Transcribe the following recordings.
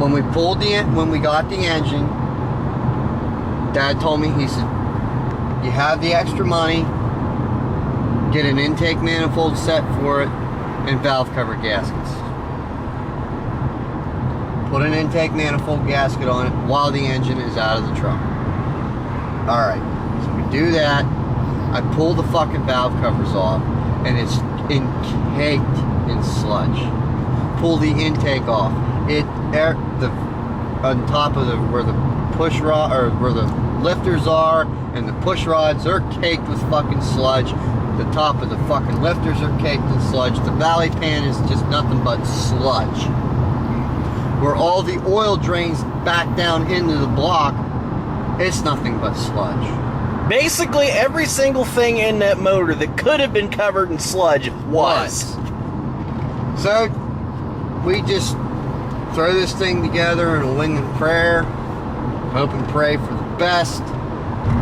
When we got the engine, Dad told me, he said, you have the extra money, get an intake manifold set for it, and valve cover gaskets. Put an intake manifold gasket on it while the engine is out of the truck. Alright, so we do that. I pull the fucking valve covers off, and it's caked in sludge. Pull the intake off. On top of where the push rod, or where the lifters are, and the push rods, they're caked with fucking sludge. The top of the fucking lifters are caked in sludge. The valley pan is just nothing but sludge. Where all the oil drains back down into the block, it's nothing but sludge. Basically, every single thing in that motor that could have been covered in sludge was. So, we just throw this thing together in a wing and prayer, hope and pray for the best,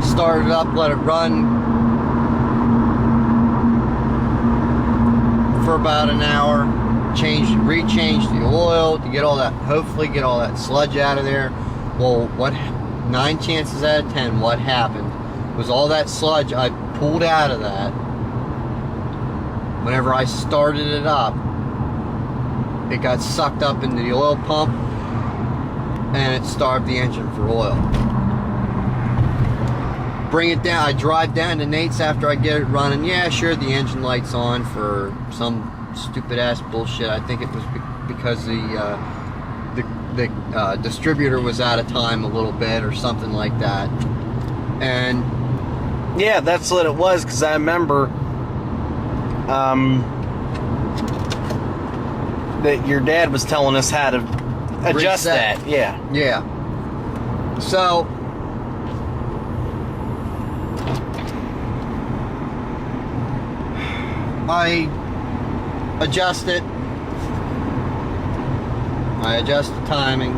start it up, let it run for about an hour, rechange the oil to get all that, hopefully get all that sludge out of there. Well, 9 chances out of 10, what happened was all that sludge I pulled out of that, whenever I started it up, it got sucked up into the oil pump and it starved the engine for oil. Bring it down, I drive down to Nate's after I get it running. Yeah, sure, the engine light's on for some stupid ass bullshit. I think it was because the distributor was out of time a little bit or something like that. And yeah, that's what it was, because I remember that your dad was telling us how to adjust reset. that. Yeah. Yeah. So I adjust it. I adjust the timing.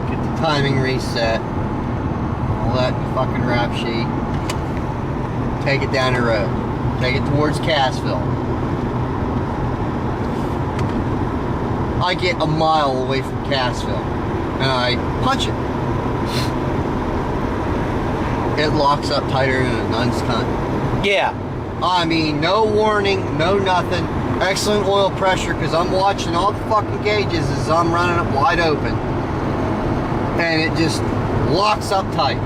Get the timing reset. All that in the fucking rap sheet. Take it down the road. Take it towards Cassville. I get a mile away from Cassville and I punch it. It locks up tighter than a nun's cunt. Yeah. I mean, no warning, no nothing. Excellent oil pressure, because I'm watching all the fucking gauges as I'm running it wide open. And it just locks up tight.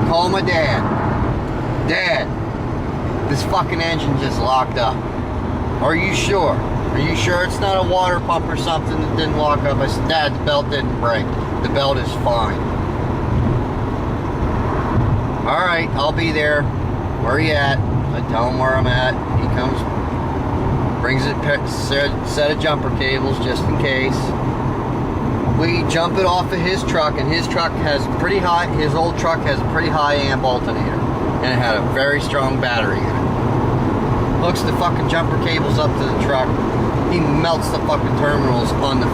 Call my dad. Dad, this fucking engine just locked up. Are you sure? Are you sure it's not a water pump or something that didn't lock up? I said, Dad, the belt didn't break. The belt is fine. Alright, I'll be there. Where are you at? I tell him where I'm at. He comes, brings a set of jumper cables just in case. We jump it off of his truck, and his truck has pretty high, his old truck has a pretty high amp alternator. And it had a very strong battery in it. Hooks the fucking jumper cables up to the truck. He melts the fucking terminals on the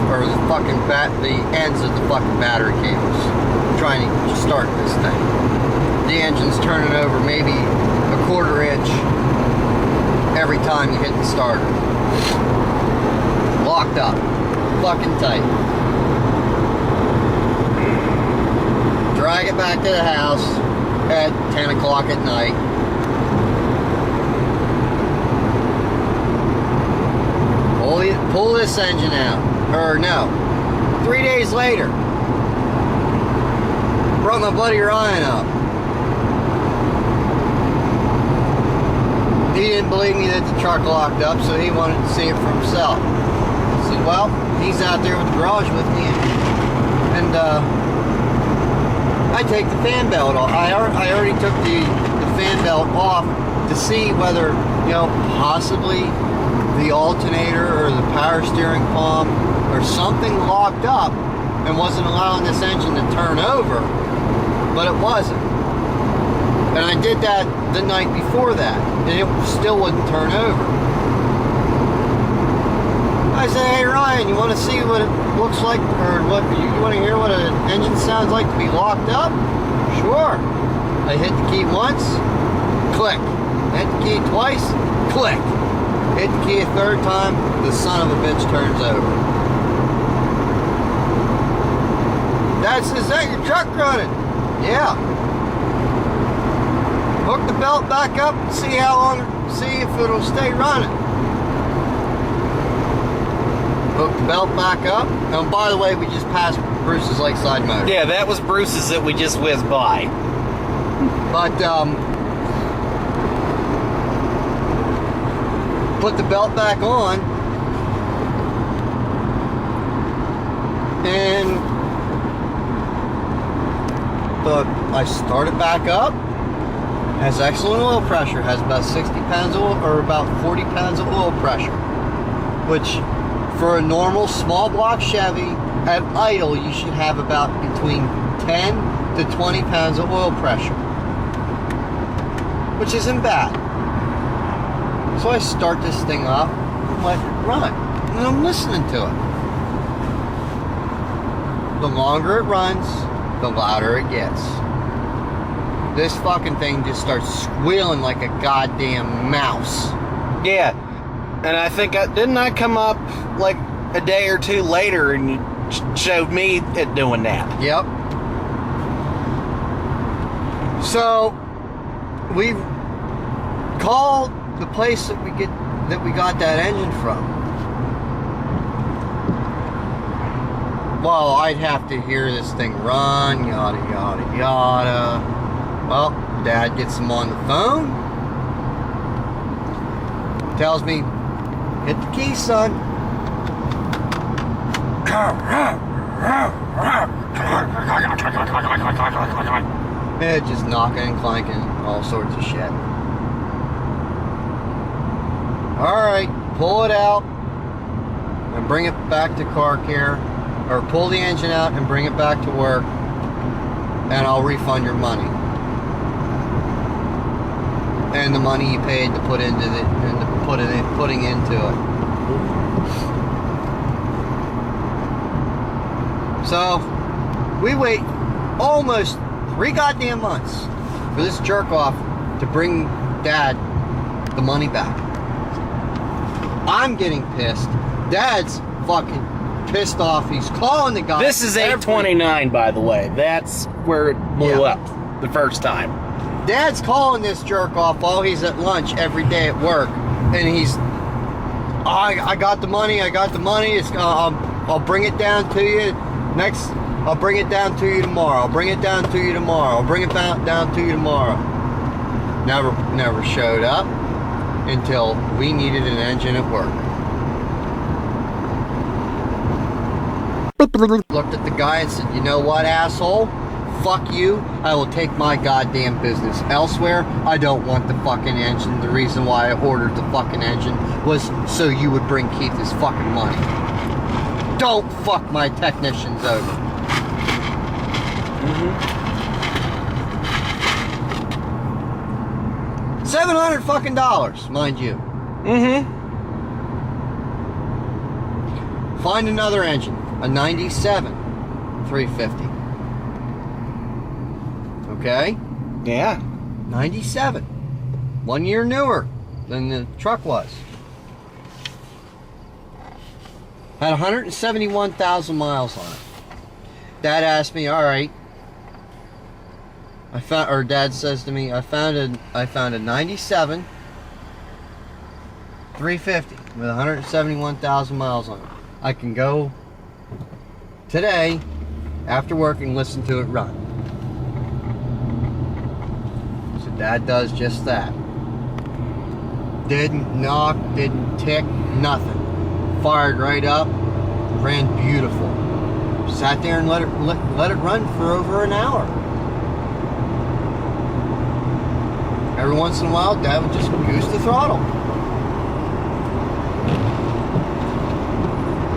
ends of the fucking battery cables, trying to start this thing. The engine's turning over maybe a quarter inch every time you hit the starter. Locked up, fucking tight. Drag it back to the house at 10 o'clock at night. Pull this engine out. Or no, 3 days later, brought my buddy Ryan up. He didn't believe me that the truck locked up, so he wanted to see it for himself. I said, well, he's out there with the garage with me, and I take the fan belt off. I already took the fan belt off to see whether, you know, possibly the alternator or the power steering pump or something locked up and wasn't allowing this engine to turn over, but it wasn't. And I did that the night before that, and it still wouldn't turn over. I said, hey Ryan, you want to see what it looks like, or what you want to hear what an engine sounds like to be locked up? Sure. I hit the key once, click. Hit the key twice, click. Hit the key a third time, the son of a bitch turns over. Dad says, is that your truck running? Yeah. Hook the belt back up and see how long, see if it'll stay running. Hook the belt back up. And by the way, we just passed Bruce's Lakeside Motor. Yeah, that was Bruce's that we just whizzed by. But, put the belt back on. And I started back up. Has excellent oil pressure. Has about 60 pounds of oil, or about 40 pounds of oil pressure. Which, for a normal small block Chevy, at idle, you should have about between 10 to 20 pounds of oil pressure. Which isn't bad. So I start this thing up and let it run. And I'm listening to it. The longer it runs, the louder it gets. This fucking thing just starts squealing like a goddamn mouse. Yeah. And I think, didn't I come up like a day or two later and you showed me it doing that? Yep. So, we called the place that we got that engine from. Well, I'd have to hear this thing run, yada yada yada. Well, Dad gets him on the phone. Tells me, hit the key, son. And just knocking and clanking, all sorts of shit. Alright, pull it out and bring it back to car care, or pull the engine out and bring it back to work, and I'll refund your money. And the money you paid to put into it, and to putting into it. So, we wait almost 3 goddamn months for this jerk off to bring Dad the money back. I'm getting pissed. Dad's fucking pissed off. He's calling the guy. This is 829, by the way. That's where it blew up the first time. Dad's calling this jerk off while he's at lunch every day at work, and he's, I got the money. It's, I'll bring it down to you next. I'll bring it down to you tomorrow. I'll bring it down to you tomorrow. I'll bring it down to you tomorrow. Never showed up until we needed an engine at work. Looked at the guy and said, you know what, asshole? Fuck you. I will take my goddamn business elsewhere. I don't want the fucking engine. The reason why I ordered the fucking engine was so you would bring Keith his fucking money. Don't fuck my technicians over. $700 fucking dollars, mind you. Find another engine, a 97 350. Okay? Yeah. 97. 1 year newer than the truck was. Had 171,000 miles on it. Dad asked me, all right. Dad says to me, I found a 97 350 with 171,000 miles on it. I can go today after work and listen to it run. So Dad does just that. Didn't knock, didn't tick, nothing. Fired right up, ran beautiful. Sat there and let it run for over an hour. Every once in a while, Dad would just goose the throttle.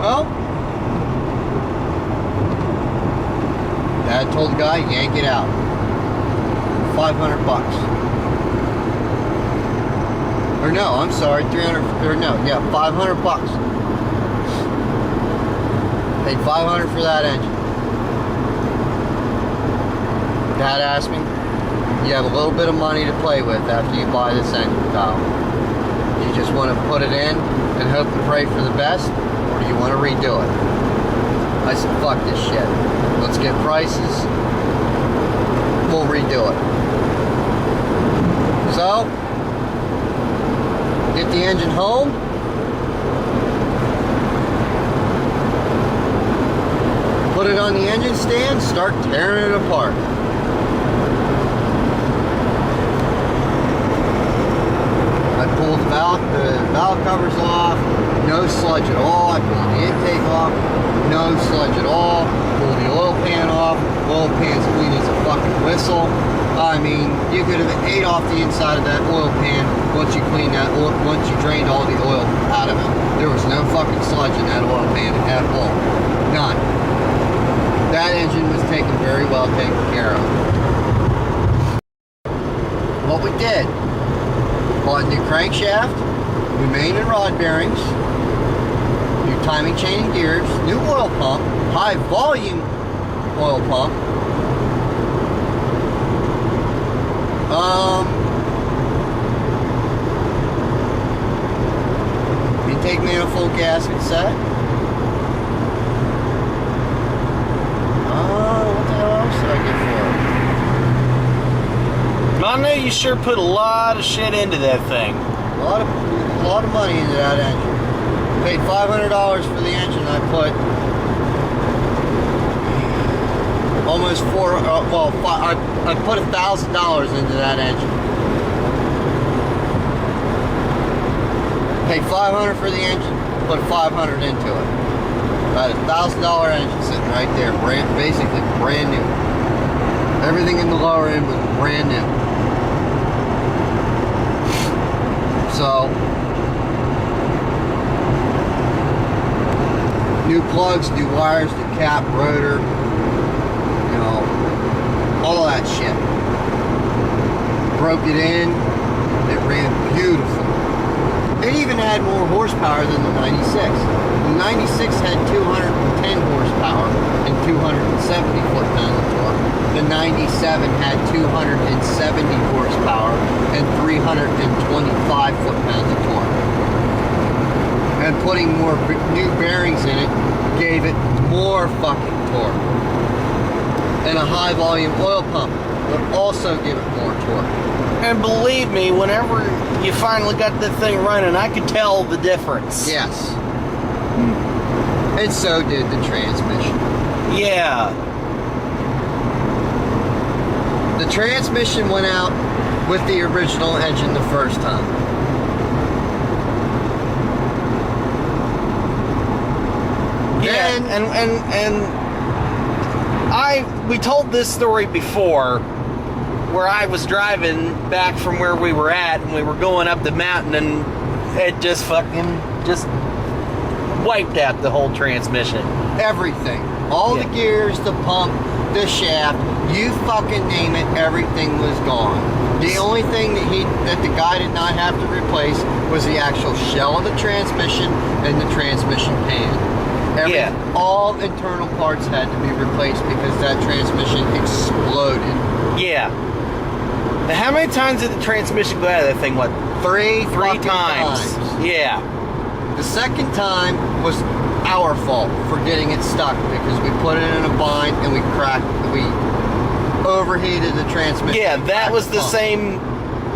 Well, Dad told the guy, yank it out. $500. Or no, I'm sorry, 300, or no, yeah, $500. Paid $500 for that engine. Dad asked me, you have a little bit of money to play with after you buy this engine, Kyle. you just want to put it in and hope and pray for the best, or do you want to redo it? I said, fuck this shit. Let's get prices. We'll redo it. So, get the engine home. Put it on the engine stand, start tearing it apart. I pulled the valve covers off, no sludge at all. I pulled the intake off, no sludge at all. Pulled the oil pan off, oil pan's clean as a fucking whistle. I mean, you could have ate off the inside of that oil pan once you cleaned that oil, once you drained all the oil out of it. There was no fucking sludge in that oil pan at all. None. That engine was taken very well taken care of. What we did, bought a new crankshaft, new main and rod bearings, new timing chain and gears, new oil pump, high volume oil pump, intake manifold gasket set. What the hell else did I get for it? I know you sure put a lot of shit into that thing. A lot of money into that engine. Paid $500 for the engine. I put almost I put $1,000 into that engine. Paid $500 for the engine. Put $500 into it. About $1,000 engine sitting right there, basically brand new. Everything in the lower end was brand new. So, new plugs, new wires, new cap, rotor, you know, all of that shit. Broke it in, it ran beautiful. It even had more horsepower than the 96. The 96 had 210 horsepower and 270 foot-pounds of torque. The 97 had 270 horsepower and 325 foot-pounds of torque. And putting more new bearings in it gave it more fucking torque. And a high-volume oil pump would also give it more torque. And believe me, whenever you finally got that thing running, I could tell the difference. Yes. And so did the transmission. Yeah. The transmission went out with the original engine the first time. Yeah, and we told this story before, where I was driving back from where we were at, and we were going up the mountain, and it just wiped out the whole transmission. Everything. All the gears, the pump, the shaft, you fucking name it, everything was gone. The only thing that the guy did not have to replace was the actual shell of the transmission and the transmission pan. All internal parts had to be replaced because that transmission exploded. Yeah. Now, how many times did the transmission go out of that thing? What? Three times. Yeah. The second time was our fault for getting it stuck because we put it in a bind and we overheated the transmission. Yeah, that was the same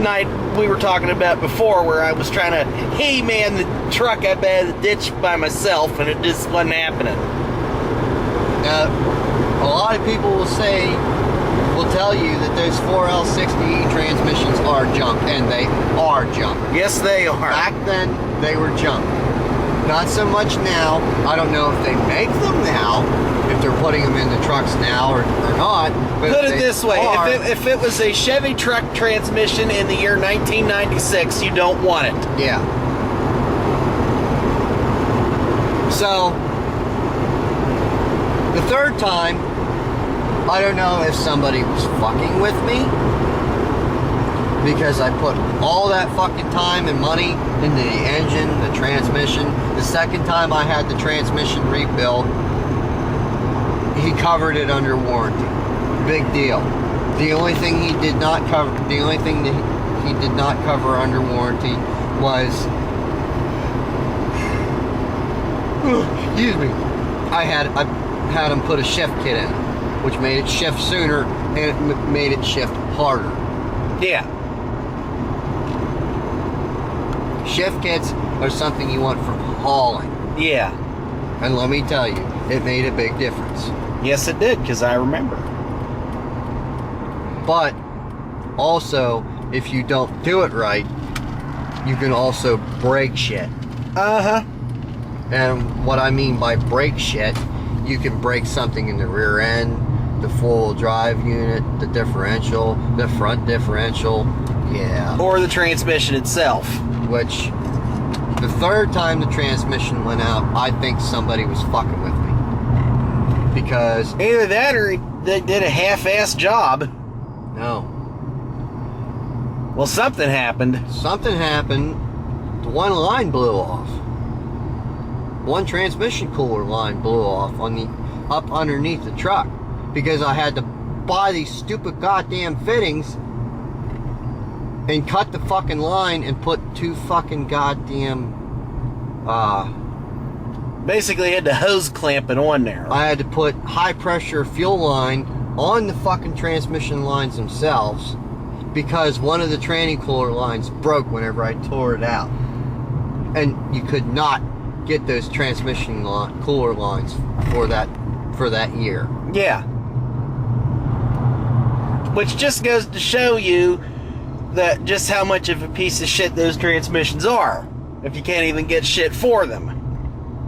night we were talking about before, where I was trying to man the truck up out of the ditch by myself, and it just wasn't happening. Now, a lot of people will tell you that those 4L60E transmissions are junk, and they are junk. Yes, they are. Back then, they were junk. Not so much now. I don't know if they make them now, if they're putting them in the trucks now or not. But put it this way, if it was a Chevy truck transmission in the year 1996, you don't want it. Yeah. So, the third time, I don't know if somebody was fucking with me, because I put all that fucking time and money into the engine, the transmission. The second time I had the transmission rebuilt, he covered it under warranty. Big deal. The only thing that he did not cover under warranty was excuse me, I had him put a shift kit in, which made it shift sooner and it made it shift harder. Yeah. Shift kits are something you want for hauling. Yeah. And let me tell you, it made a big difference. Yes, it did, because I remember. But also, if you don't do it right, you can also break shit. Uh-huh. And what I mean by break shit, you can break something in the rear end, the four-wheel drive unit, the differential, the front differential, yeah. Or the transmission itself. Which, the third time the transmission went out, I think somebody was fucking with me. Because... either that or they did a half-assed job. No. Well, something happened. Something happened. The one line blew off. One transmission cooler line blew off on the up underneath the truck. Because I had to buy these stupid goddamn fittings and cut the fucking line and put two fucking goddamn basically had to hose clamp it on there. I had to put high pressure fuel line on the fucking transmission lines themselves because one of the training cooler lines broke whenever I tore it out. And you could not get those transmission cooler lines for that year. Yeah. Which just goes to show you that just how much of a piece of shit those transmissions are. If you can't even get shit for them.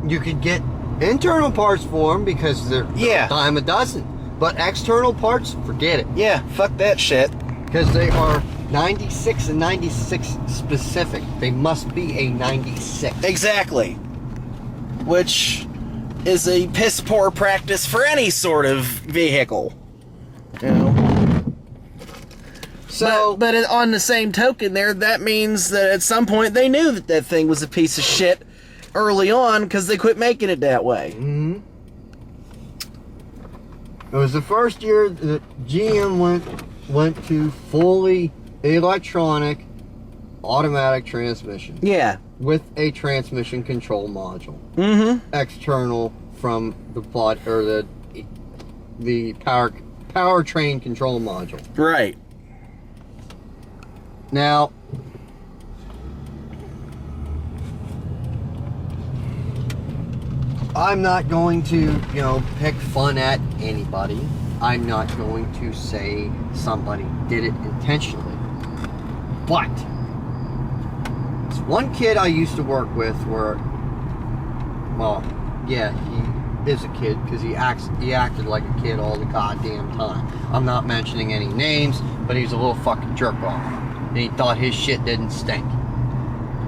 You could get internal parts for them because they're a dime a dozen. But external parts, forget it. Yeah, fuck that shit. Because they are 96 and 96 specific. They must be a 96. Exactly. Which is a piss poor practice for any sort of vehicle. You know? So, but on the same token there, that means that at some point they knew that that thing was a piece of shit early on because they quit making it that way. Mm-hmm. It was the first year that GM went to fully electronic automatic transmission. Yeah. With a transmission control module. Mm-hmm. External from the pod or the powertrain control module. Right. Now, I'm not going to, pick fun at anybody. I'm not going to say somebody did it intentionally. But, this one kid I used to work with he is a kid because he acted like a kid all the goddamn time. I'm not mentioning any names, but he's a little fucking jerk off. And he thought his shit didn't stink.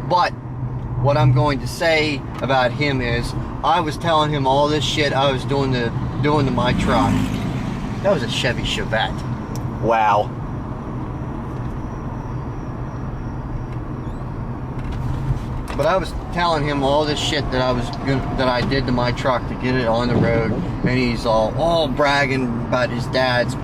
But what I'm going to say about him is I was telling him all this shit I was doing to my truck. That was a Chevy Chevette. Wow. But I was telling him all this shit that I did to my truck to get it on the road, and he's all bragging about his dad's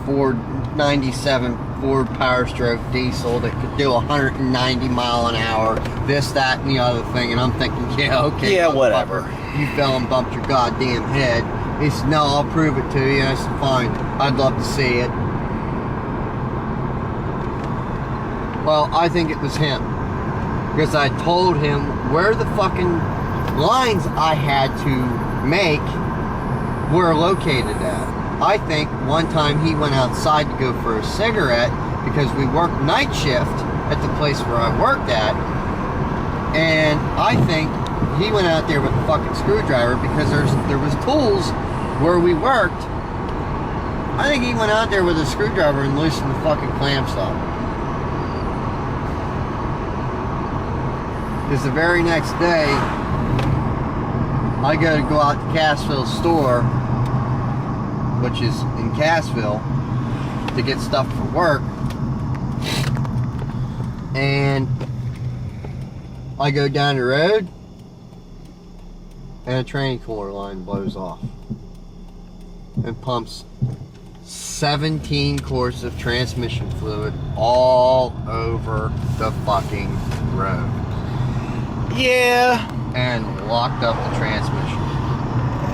Ford 97 Ford Power Stroke diesel that could do 190 mile an hour, this, that, and the other thing. And I'm thinking, yeah, okay, yeah, whatever. You fell and bumped your goddamn head. He said, no, I'll prove it to you. And I said, fine, I'd love to see it. Well, I think it was him. Because I told him where the fucking lines I had to make were located at. I think one time he went outside to go for a cigarette because we worked night shift at the place where I worked at. And I think he went out there with a fucking screwdriver because there was tools where we worked. I think he went out there with a screwdriver and loosened the fucking clamps up. Because the very next day, I go out to Cassville's store, which is in Cassville, to get stuff for work. And I go down the road, and a training cooler line blows off. And pumps 17 quarts of transmission fluid all over the fucking road. Yeah. and locked up the transmission.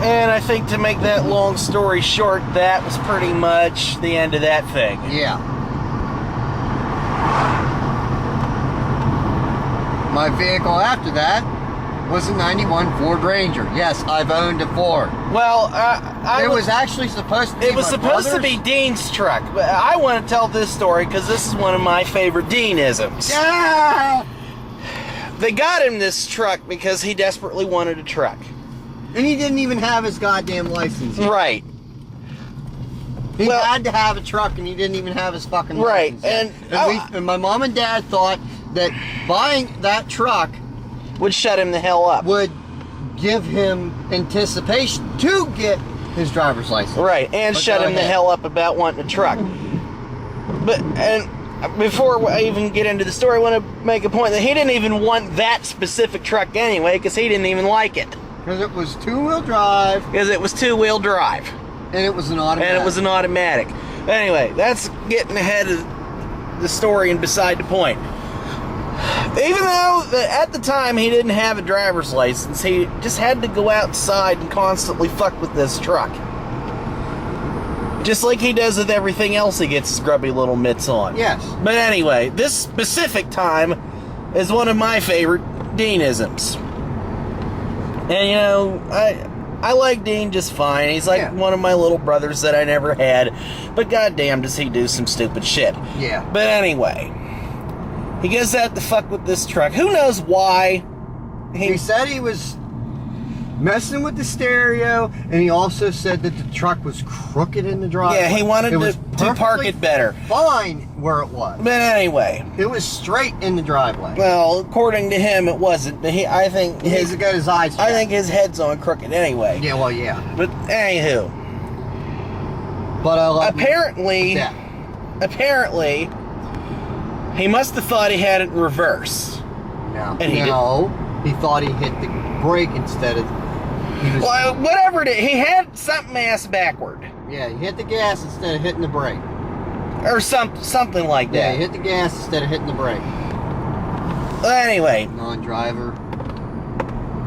And I think to make that long story short, that was pretty much the end of that thing. Yeah. My vehicle after that was a 91 Ford Ranger. Yes, I've owned a Ford. Well, It was actually supposed to be It was my supposed to brother's. be Dean's truck, but I want to tell this story because this is one of my favorite Deanisms. Yeah! They got him this truck because he desperately wanted a truck. And he didn't even have his goddamn license yet. Right. He Well- had to have a truck, and he didn't even have his fucking Right, license yet. And my mom and dad thought that buying that truck Would shut him the hell up. would give him anticipation to get his driver's license. Right, and But shut go him the ahead. hell up about wanting a truck. But, and before I even get into the story, I want to make a point that he didn't even want that specific truck anyway, because he didn't even like it. Because it was two-wheel drive, Because it was two-wheel drive. and it was an automatic. And it was an automatic. Anyway, that's getting ahead of the story and beside the point. Even though at the time he didn't have a driver's license, he just had to go outside and constantly fuck with this truck. Just like he does with everything else he gets his grubby little mitts on. Yes. But anyway, this specific time is one of my favorite Deanisms. And you know, I like Dean just fine. He's like one of my little brothers that I never had. But goddamn does he do some stupid shit. Yeah. But anyway, he goes out to fuck with this truck. Who knows why? He said he was messing with the stereo, and he also said that the truck was crooked in the driveway. Yeah, he wanted It was to park perfectly it better. Fine where it was. But anyway, It was straight in the driveway. well, according to him, it wasn't. But I think He's got his eyes. I think his head's on crooked anyway. Yeah, well, yeah. But anywho, But I love apparently, Yeah. he must have thought he had it in reverse. No. And he he thought he hit the brake instead of. He was, Well, whatever it is, he had something ass backward yeah, he hit the gas instead of hitting the brake. or something like Yeah, that. he hit the gas instead of hitting the brake. Anyway, Non-driver.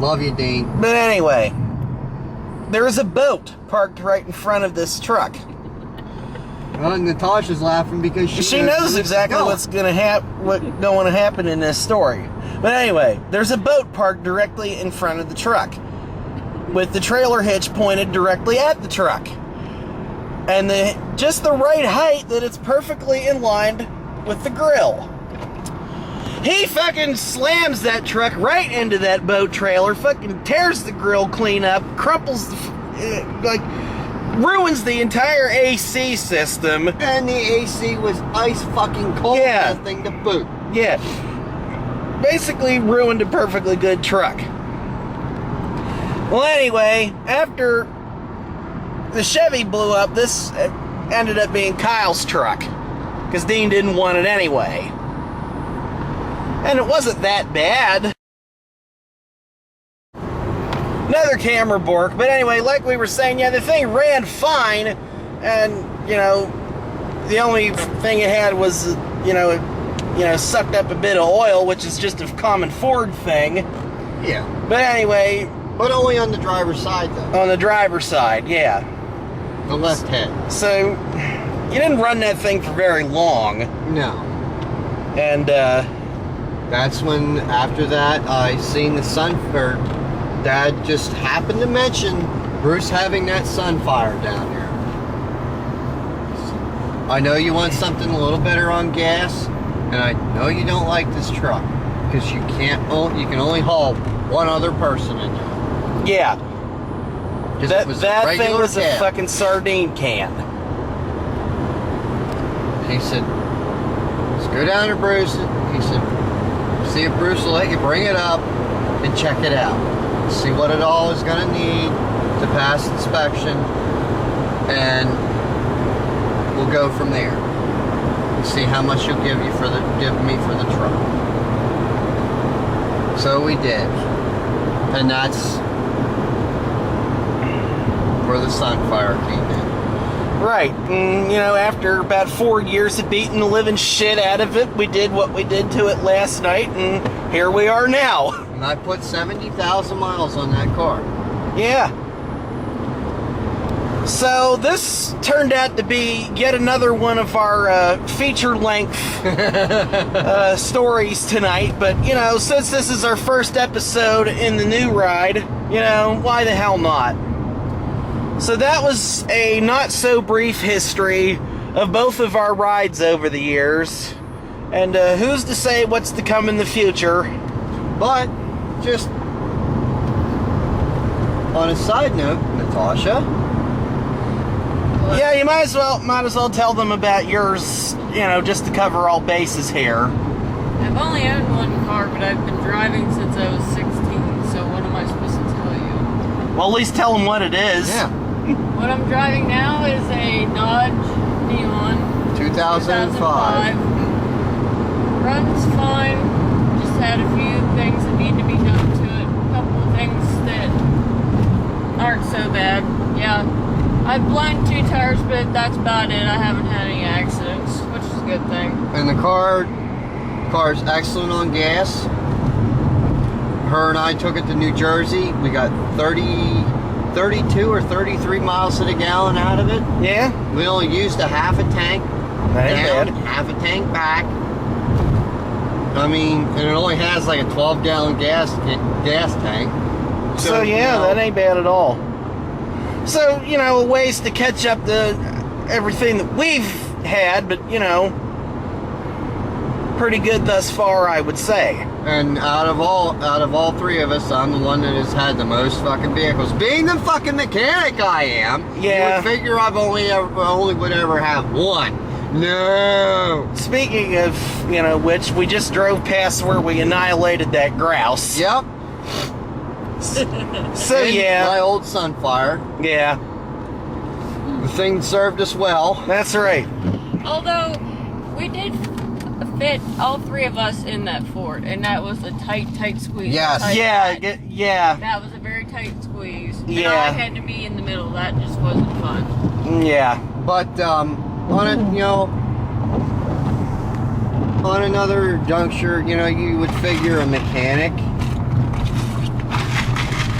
Love you, Dean. but anyway, there is a boat parked right in front of this truck. Well, Natasha's laughing because She knows exactly what's going to happen in this story. But anyway, there's a boat parked directly in front of the truck, with the trailer hitch pointed directly at the truck, and just the right height that it's perfectly in line with the grill. He fucking slams that truck right into that boat trailer, fucking tears the grill clean up, crumples ruins the entire AC system. And the AC was ice fucking cold. Yeah. That thing to boot. Yeah. Basically ruined a perfectly good truck. Well, anyway, after the Chevy blew up, this ended up being Kyle's truck, because Dean didn't want it anyway. And it wasn't that bad. Another camera bork, but anyway, like we were saying, yeah, the thing ran fine, and, you know, the only thing it had was, it sucked up a bit of oil, which is just a common Ford thing. Yeah. But anyway, But only on the driver's side, though. on the driver's side, yeah. The left head. So, you didn't run that thing for very long, No. and, That's when, after that, I seen the Dad just happened to mention Bruce having that Sunfire down there. I know you want something a little better on gas, and I know you don't like this truck because you can only haul one other person in there. yeah. 'Cause That it was thing regular was a cab. fucking sardine can. And he said, let's go down to Bruce. He said, see if Bruce will let you bring it up and check it out. See what it all is going to need to pass inspection, and we'll go from there. And see how much you'll give me for the truck. So we did, and that's where the Sunfire came in. Right. And, after about 4 years of beating the living shit out of it, we did what we did to it last night, and here we are now. And I put 70,000 miles on that car. Yeah. So this turned out to be yet another one of our feature-length stories tonight. But, you know, since this is our first episode in the new ride, you know, why the hell not? So that was a not-so-brief history of both of our rides over the years. And who's to say what's to come in the future? But, just on a side note, Natasha... Yeah, you might as well tell them about yours, you know, just to cover all bases here. I've only owned one car, but I've been driving since I was 16, so what am I supposed to tell you? Well, at least tell them what it is. Yeah. What I'm driving now is a Dodge Neon 2005. Runs fine, just had a few things that need to be done to it. A couple of things that aren't so bad. Yeah. I've blown 2 tires, but that's about it. I haven't had any accidents, which is a good thing. And the car's excellent on gas. Her and I took it to New Jersey. We got 32 or 33 miles to the gallon out of it. Yeah? We only used a half a tank That ain't down, bad. half a tank back. I mean, and it only has like a 12-gallon gas tank. So yeah, you know, that ain't bad at all. So, you know, ways to catch up to everything that we've had, but, you know, pretty good thus far, I would say. And out of all 3 of us, I'm the one that has had the most fucking vehicles. Being the fucking mechanic I am, Yeah. you would figure I've only would ever have one. No. Speaking of, you know, which, we just drove past where we annihilated that grouse. Yep. So And yeah. my old Sunfire. Yeah, The thing served us well. that's right. Although, we did fit all 3 of us in that Ford, and that was a tight squeeze. Yes. I'll tell you Yeah, that. yeah, That was a very tight squeeze. And Yeah. I had to be in the middle. That just wasn't fun. yeah. But on another juncture, you know, you would figure a mechanic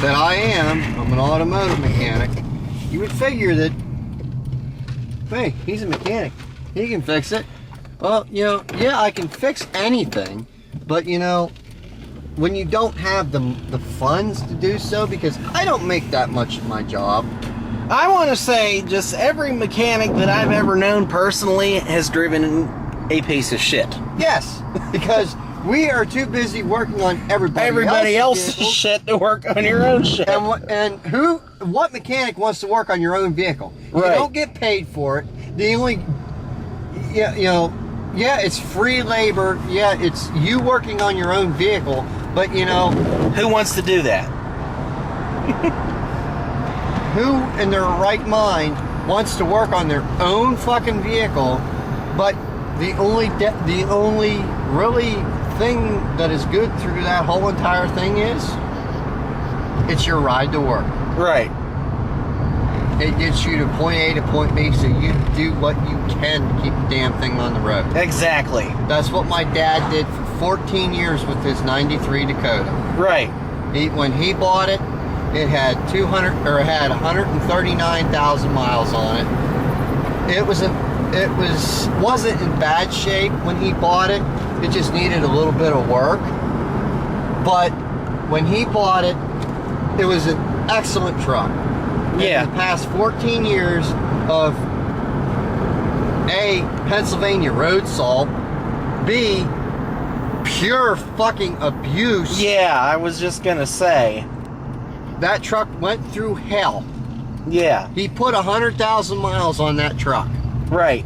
that I am. I'm an automotive mechanic. You would figure that, hey, he's a mechanic. He can fix it. Well, you know, yeah, I can fix anything, but you know, when you don't have the funds to do so, because I don't make that much of my job. I want to say just every mechanic that I've ever known personally has driven a piece of shit. Yes, because we are too busy working on everybody else's vehicles. shit to work on your own shit. And what mechanic wants to work on your own vehicle? You Right. don't get paid for it. The only, yeah, you know, yeah, it's free labor. Yeah, it's you working on your own vehicle. But you know, Who wants to do that? who in their right mind wants to work on their own fucking vehicle? But the only really thing that is good through that whole entire thing is it's your ride to work. Right. It gets you to point A to point B, so you do what you can to keep the damn thing on the road. Exactly. That's what my dad did for 14 years with his 93 Dakota. Right. When he bought it, it had 139,000 miles on it. Wasn't in bad shape when he bought it. It just needed a little bit of work. But when he bought it, it was an excellent truck. Yeah. In the past 14 years of A, Pennsylvania road salt, B, pure fucking abuse. Yeah, I was just gonna say. That truck went through hell. Yeah. He put 100,000 miles on that truck. Right.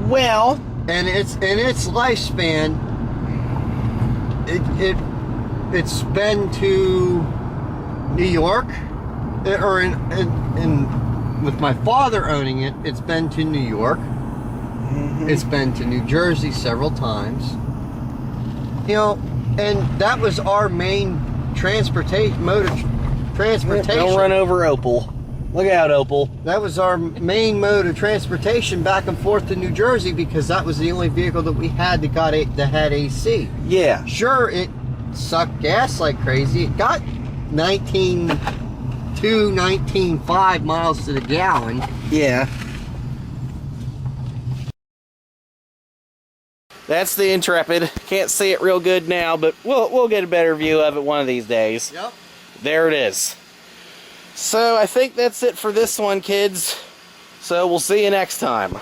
Well, And its lifespan, it's been to New York, or with my father owning it, it's been to New York. It's been to New Jersey several times. You know, and that was our main mode of transportation. don't run over Opal. Look out, Opal. That was our main mode of transportation back and forth to New Jersey because that was the only vehicle that we had that had AC. Yeah. Sure, it sucked gas like crazy. It got 19.5 miles to the gallon. Yeah. That's the Intrepid. Can't see it real good now, but we'll get a better view of it one of these days. Yep. There it is. So I think that's it for this one, kids. So we'll see you next time.